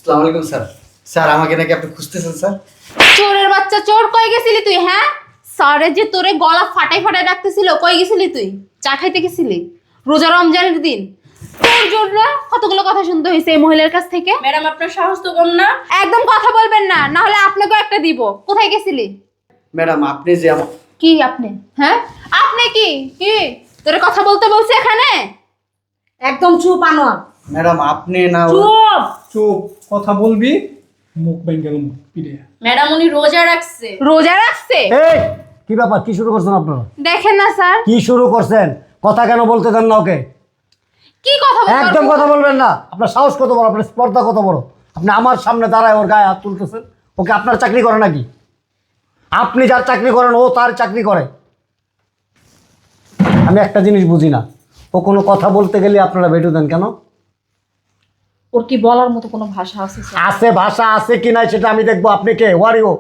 আসসালামু আলাইকুম sir. Sir আমাকে নাকি আপনি খুঁজতেছেন স্যার? চোরের বাচ্চা চোর, কই গেছিলি তুই? হ্যাঁ, স্যারে যে তোরে গলা ফাটাই ফাটাই ডাকতেছিল, কই গেছিলি তুই? চা খাইতে গেছিলি রোজা রমজানের দিন? তোর জন্য কতগুলো কথা শুনতে হয়েছে এই মহিলার কাছ থেকে। ম্যাডাম আপনার সাহস তো কম না। একদম কথা বলবেন না, না হলে আপনাকেও একটা দিব। কোথায় গেছিলি? ম্যাডাম আপনি যে আমার কি আপনি? হ্যাঁ, আপনি কি কি তোরে কথা বলতে বলছে এখানে? একদম চুপ আনোয়ার, ম্যাডাম আপনি না চুপ। চুপ, কথা বলবি মুখ ব্যাঙ্গের পিড়ে। ম্যাডাম উনি রোজা রাখছে। রোজা রাখছে? এই কি ব্যাপার, কি শুরু করছেন আপনারা? দেখেন না স্যার, কি শুরু করছেন? কথা কেন বলতে দেন না ওকে? কি কথা বলবো? একদম কথা বলবেন না। আপনার সাহস কত বড়, আপনার স্পর্ধা কত বড়? আপনি আমার সামনে দাঁড়ায় ওর গায়ে হাত তুলতেছেন। ওকে আপনার চাকরি করে নাকি? আপনি যার চাকরি করেন ও তার চাকরি করে। আমি একটা জিনিস বুঝি না, ও কোনো কথা বলতে গেলে আপনারা বেটু দেন কেন? ওর কি বলার মতো কোনো ভাষা আছে স্যার? আছে, ভাষা আছে কি নাই সেটা আমি দেখবো। আপনি কে? ওয়ারিও